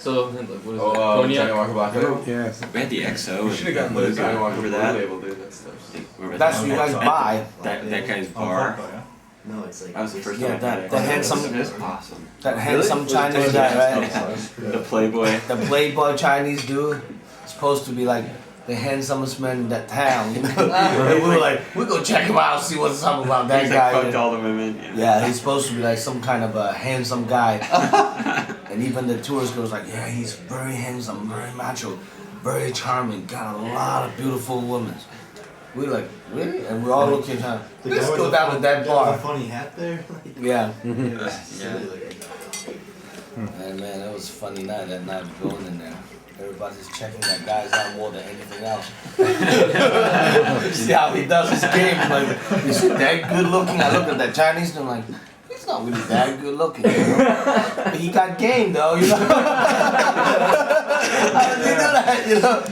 So, like, what is Oh, it? Johnny Walker Black Label? Yeah. We had the XO. We should have gotten the Johnny Walker Remember Blue that? Label, dude. That stuff. That's what you guys buy. That guy's bar. No, it's like. That was the first Yeah, time I had the it. handsome, It's awesome. that handsome Chinese guy, right? The Playboy. The playboy Chinese dude, supposed to be like the handsomest man in that town. You know? And we were like, we go check him out, see what's up about that He's guy. like, fucked all the women. Yeah, he's supposed to be like some kind of a handsome guy. And even the tourist girl's like, yeah, he's very handsome, very macho, very charming, got a lot of beautiful women. We were like, really? And we all looked at each other. Let's go down to that A bar. funny hat there. Yeah. Yeah. And man, it was a funny night that night going in there. Everybody's checking that guy's out more than anything else. See how he does his game. Like, is he that good looking? I look at that Chinese and I'm like, he's not really that good looking, you know? But he got game though, you know? How did he do that, you know?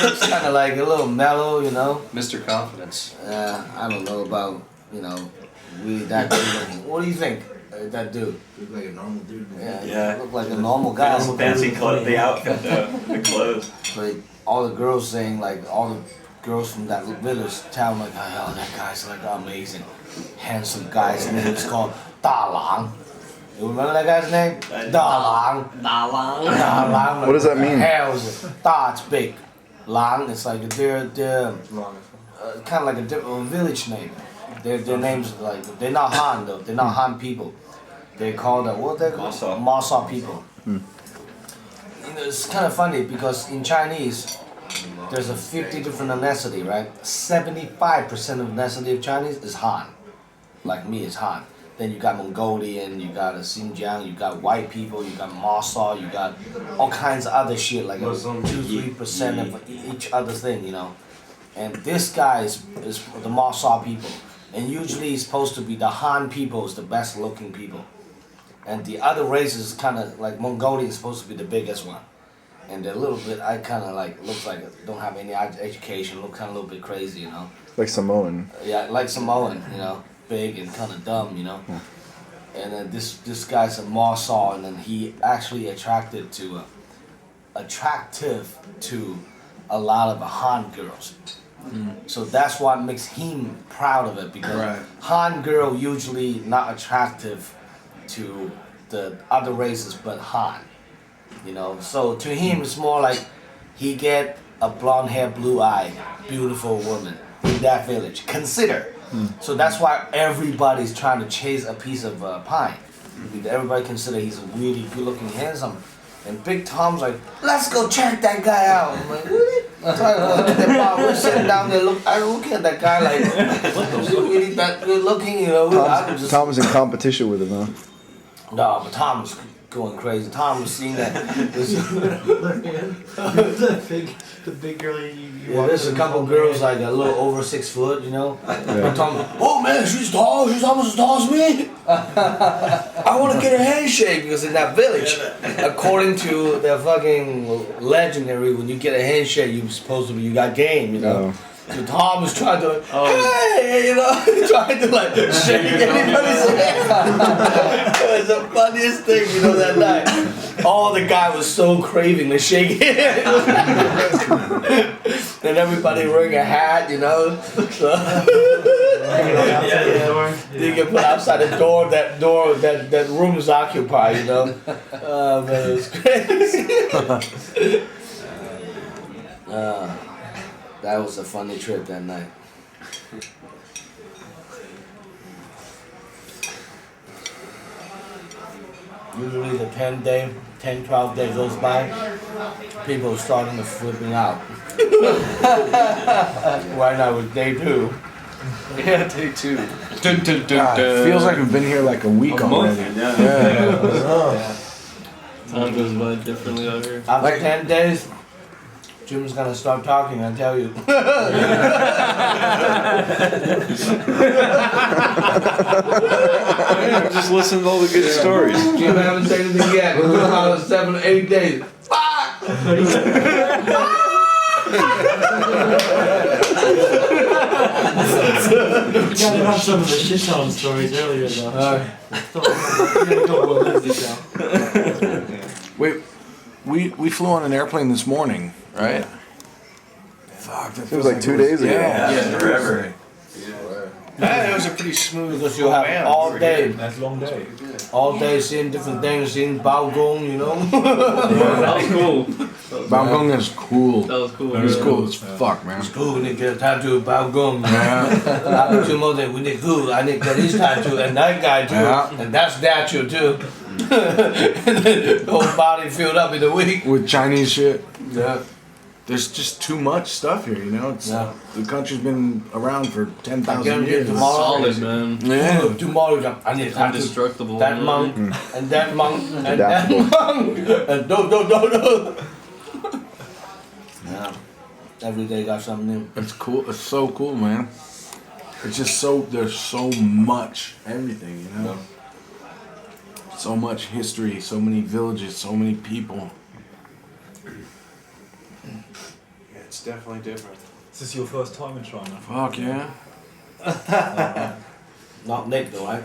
It's kind of like a little mellow, you know? Mr. Confidence. I don't know about, you know, really that good looking. What do you think, that dude? Look like a normal dude. Yeah. Look like a normal guy. Fancy clothes, the outfit, the clothes. But all the girls saying, like, all the girls from that village tell him, like, oh, that guy's like amazing, handsome guy. His name is called Da Lang. You remember that guy's name? Da Lang. Da Lang. What does that mean? Hell's Da, it's big. Lang, it's like they're kind of like a different village name. Their names like they're not Han though. They're not Han people. They're called what they called? Masa people. You know, it's kind of funny because in Chinese, there's a 50 different ethnicity, right? 75% of ethnicity of Chinese is Han. Like me, is Han. Then you got Mongolian, you got Xinjiang, you got white people, you got Masa, you got all kinds of other shit, like 2-3% of each other thing, you know. And this guy is the Masa people. And usually it's supposed to be the Han people is the best looking people. And the other races kind of like Mongolian is supposed to be the biggest one. And they're a little bit, I kind of like, looks like don't have any education, look kind of a little bit crazy, you know. Like Samoan. Yeah, like Samoan, you know, big and kind of dumb, you know. And then this guy's a Masa, and then he actually attractive to a lot of Han girls. So that's what makes him proud of it, because Han girl usually not attractive to the other races but Han, you know. So to him it's more like he get a blonde hair, blue eye, beautiful woman in that village. Consider. So that's why everybody's trying to chase a piece of pie, because everybody consider he's a really good looking, handsome. And Big Tom's like, let's go check that guy out. I'm like, really? We're sitting down there looking at that guy like, is he really that good looking? You know, Tom was in competition with him, huh? No, but Tom was going crazy. Tom was seeing that. the big girl Yeah, there's a couple girls like a little over 6 foot, you know. And Tom, oh man, she's tall. She's almost as tall as me. I want to get a handshake, because in that village, according to the fucking legendary, when you get a handshake, you're supposed to be, you got game, you know. So Tom was trying to, hey, you know, trying to like shake anybody's hand. It was the funniest thing, you know, that night. Oh, the guy was so craving to shake hands. And everybody wearing a hat, you know. So you can put outside the door, that room is occupied, you know. Oh man, it was crazy. That was a funny trip that night. Usually the 10, 12 days goes by, people are starting to flipping out. Right now it's day 2. Yeah, day 2. God, it feels like we've been here like a week already. Yeah. Time goes by differently out here. After 10 days, Jim's gonna start talking, I tell you. Just listen to all the good stories. Jim haven't said anything yet. We're doing about 7 or 8 days. You gotta have some of the shit telling stories earlier though. Wait, we flew on an airplane this morning, right? Fuck, that It was like 2 days ago. Yeah, forever. Man, it was a pretty smooth because you have all day. That's a long day. All day seeing different things, seeing Bao Gong, you know? That was cool. Bangkok is cool. That was cool. It's yeah. cool as fuck, man. It's cool, we need to get a tattoo of Bao Gong. After 2 more days, we need cool. I need to get his tattoo and that guy too. Yeah. And that's tattoo too. And then the whole body filled up in a week. With Chinese shit. Yeah. There's just too much stuff here, you know? It's, Yeah. The country's been around for 10,000 Again, years. tomorrow- Solid, man. Yeah. Tomorrow, I need a tattoo. Indestructible. That man. monk, and that monk, and that Adaptable. monk, and no. Yeah. Every day got something new. It's cool. It's so cool, man. It's just so, there's so much everything, you know? So much history, so many villages, so many people. It's definitely different. Is this your first time in China? Fuck yeah. Not Nick though, right?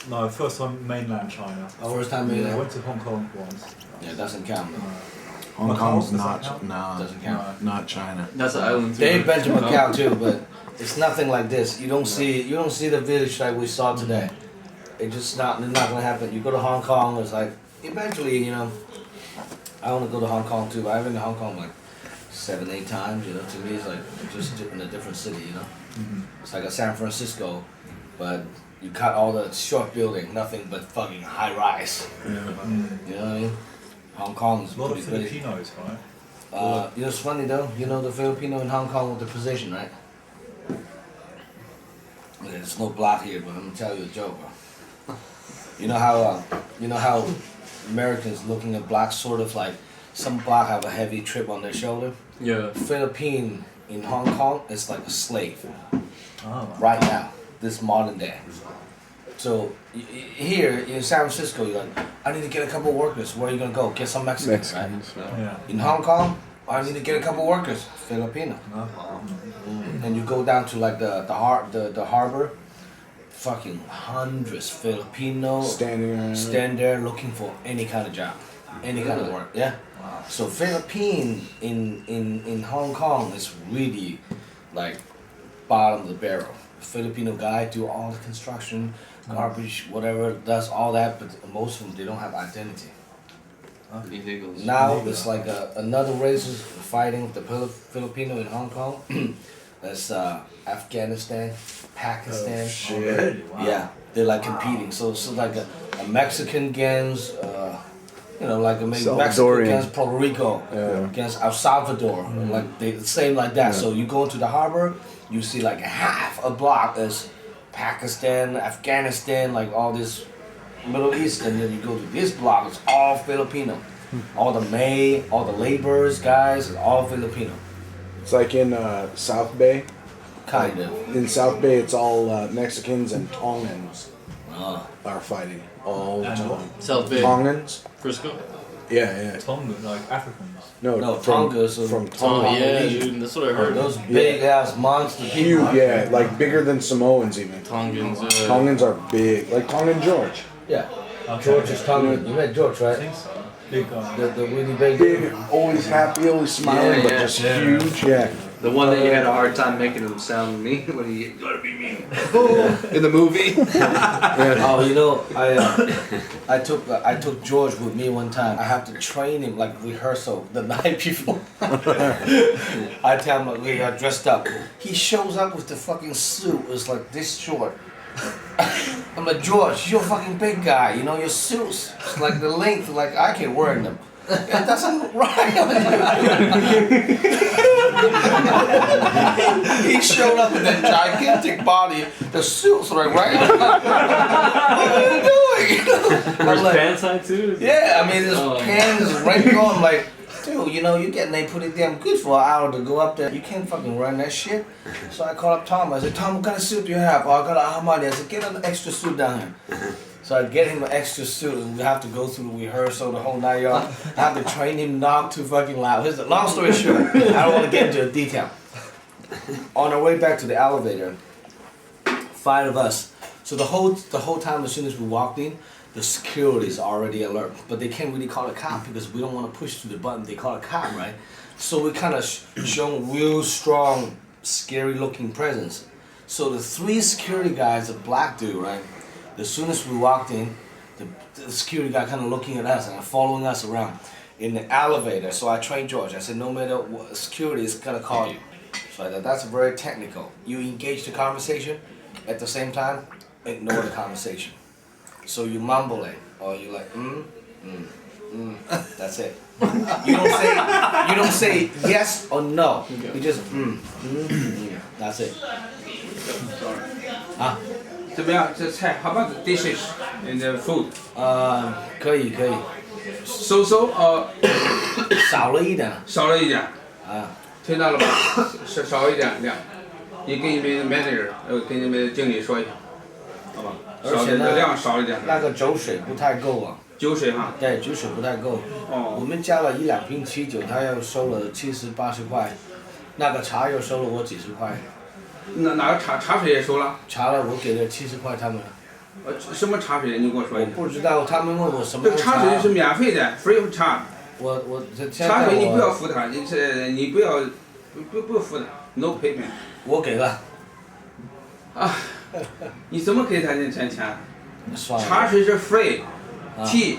No, first time mainland China. First time I in went to Hong Kong once. Yeah, doesn't count. Though. Hong Macau, Kong's does that not, count? nah, Doesn't count. not China. That's an island too. They've been to right? Macau too, but it's nothing like this. You don't see the village like we saw today. It's just not gonna happen. You go to Hong Kong, it's like eventually, you know. I want to go to Hong Kong too. But I've been to Hong Kong like 7, 8 times. You know, to me it's like just in a different city. You know, it's like a San Francisco, but you cut all the short building, nothing but fucking high rise. You know what I mean? Hong Kong is A lot of pretty big. Filipinos, right? You know, it's funny though. You know the Filipino in Hong Kong with the position, right? There's no block here, but I'm gonna tell you a joke, bro. You know how Americans looking at blacks sort of like some black have a heavy trip on their shoulder. Yeah. Philippine in Hong Kong is like a slave Oh, right now, this modern day. So here in San Francisco, you're like, I need to get a couple workers. Where are you gonna go? Get some Mexicans, Mexicans. right? yeah. In Hong Kong, I need to get a couple workers. Filipino. And you go down to like the harbor, fucking hundreds Filipinos Standing around. stand there looking for any kind of job, any kind of work. Yeah. So Philippine in Hong Kong is really like bottom of the barrel. Filipino guy do all the construction, garbage, whatever, does all that, but most of them they don't have identity. Illegals. Now it's like another race is fighting with the Filipino in Hong Kong. That's Afghanistan, Pakistan. Really? Wow. Yeah, they're like competing. So like a Mexican against, you know, like a Mexico Salvadorian. against Puerto Rico, against El Salvador, like they the same like that. So you go into the harbor, you see like half a block is Pakistan, Afghanistan, like all this Middle East, and then you go to this block, it's all Filipino. All the May, all the laborers, guys, it's all Filipino. It's like in South Bay. Kind of. In South Bay, it's all Mexicans and Tongans Uh, are fighting all the And time. South Bay. Tongans? Frisco. Yeah. Tonga, like Africans. No, from, Tongas are- from Oh Tonga. yeah, Polynesian. dude. That's what I heard. those big ass monster people. Huge, yeah, like bigger than Samoans even. Tongans. Tongans are big, like Tongan George. Yeah. Okay, George is yeah. Tongan. You met George, I right? think so. Big guy. The really big. Big, always happy, always smiling, Yeah, but yeah. just huge. Yeah. The one that you had a hard time making him sound mean when he gotta be mean in the movie. Oh, you know, I took George with me one time. I have to train him like rehearsal the night before. I tell him like we are dressed up. He shows up with the fucking suit. It's like this short. I'm like, George, you're a fucking big guy. You know your suits. It's like the length. Like I can wear them. It doesn't look right on you. He showed up with that gigantic body. The suits like right. What are you doing? Where's I'm like, pants on too? yeah, I mean, his Oh. pants is right on. I'm like, dude, you know, you getting they pretty damn good for an hour to go up there. You can't fucking run that shit. So I called up Tom. I said, Tom, what kind of suit do you have? Oh, I got a Hamadi. I said, get an extra suit down here. So I get him an extra suit, and we have to go through the rehearsal the whole night. I have to train him not to fucking loud. Here's the long story short. I don't want to get into the detail. On our way back to the elevator, 5 of us. So the whole time, as soon as we walked in, the security is already alert, but they can't really call a cop because we don't want to push through the button. They call a cop, right? So we kind of show real strong, scary looking presence. So the 3 security guys, a black dude, right? As soon as we walked in, the security guy kind of looking at us and following us around in the elevator. So I trained George. I said, no matter what, security is gonna call you. So I thought that's very technical. You engage the conversation, at the same time, ignore the conversation. So you mumble it, or you like, that's it. You don't say yes or no. You just that's it. 啊，怎么样？这菜 How about the dishes and the food? 可以， So 少了一点。少了一点。啊，听到了吧？少一点量。你跟你们 manager，跟你们经理说一下，好吧？而且呢，量少一点。那个酒水不太够啊。酒水哈？对，酒水不太够。哦。我们加了1、2瓶啤酒，他又收了70、80块，那个茶又收了我几十块。哪个茶水也收了？茶了，我给了70块他们。什么茶水？你跟我说一下。我不知道，他们问我什么。这个茶水是免费的 ，free of charge。茶水你不要付他，你不要付他 ，no payment。我给了。啊，你怎么给他钱？算了。茶水是 free，tea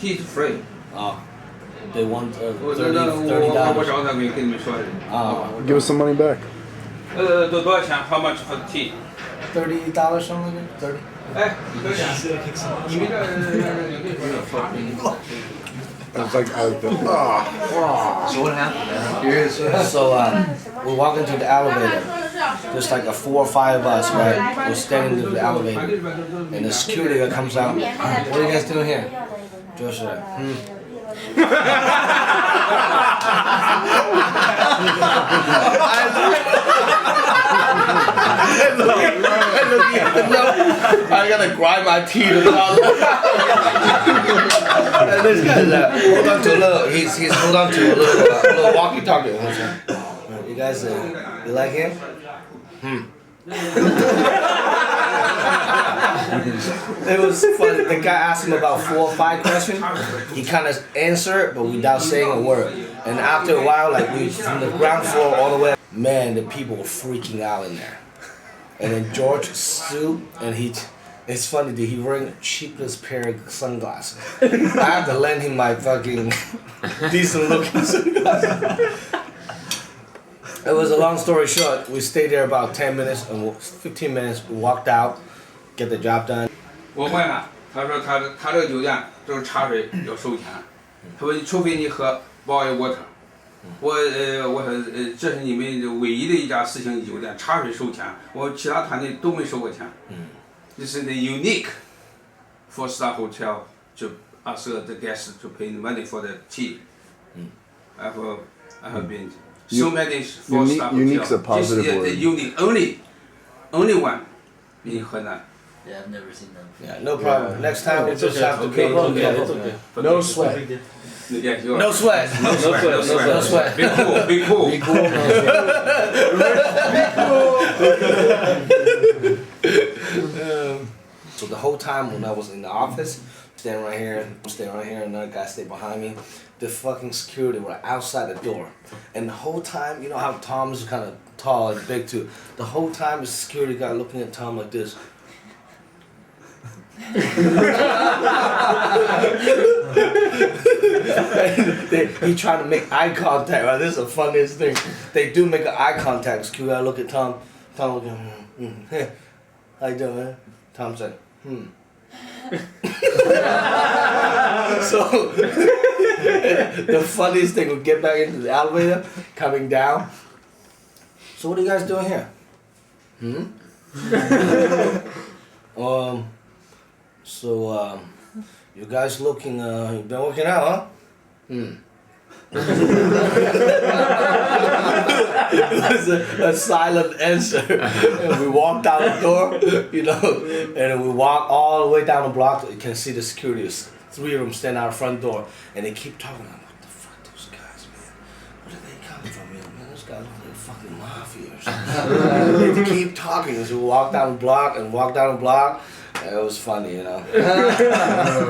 is free。啊。They want 我找他跟你们说的。啊。Give us some money back. 多少钱 ？How much for the tea? $30 something like that. 30. 哎，多少钱？你们这It's like So what happened? So we walk into the elevator. There's like 4 or 5 of us, right? We're standing in the elevator, and the security guy comes out. What are you guys doing here? 就是I gotta grind my teeth and this guy's hold on to a little. He's hold on to a little walkie-talkie. You guys, you like him? It was funny. The guy asked him about 4 or 5 questions. He kind of answered, but without saying a word. And after a while, like we from the ground floor all the way, man, the people were freaking out in there. And then George stooped, and it's funny that he wearing the cheapest pair of sunglasses. I had to lend him my fucking decent looking sunglasses. It was a long story short. We stayed there about 10 minutes and 15 minutes. We walked out, get the job done. 我问了，他说他这个酒店就是茶水要收钱，他说除非你喝 boil water。我说这是你们唯一的一家4星级酒店，茶水收钱，我其他团队都沒收過錢。This is the unique 4-star hotel to ask the guests to pay the money for the tea. I have been so many 4-star hotels. Unique's a positive word. word. Unique, only one in Henan. Yeah, I've never seen them. Yeah, no problem. Next time we'll just have to Okay, go. It's okay. No sweat. Yeah, you are. No sweat. No sweat. Be cool. Be cool. So the whole time when I was in the office, standing right here, another guy stayed behind me. The fucking security were outside the door. And the whole time, you know how Tom's kind of tall and big too. The whole time the security guy looking at Tom like this. He trying to make eye contact, right? This is the funniest thing. They do make an eye contact. Security guy look at Tom. Tom look at him. How you doing, man? Tom said, So the funniest thing, we get back into the elevator, coming down. So what are you guys doing here? So you guys looking, you been working out, huh? It was a silent answer. And we walked out the door, you know, and we walk all the way down the block. You can see the security, 3 of them stand out the front door, and they keep talking. I'm like, what the fuck, those guys, man? Where did they come from, man? Those guys look like fucking mafia or something. They keep talking as we walk down the block and walk down the block. it was funny, you know.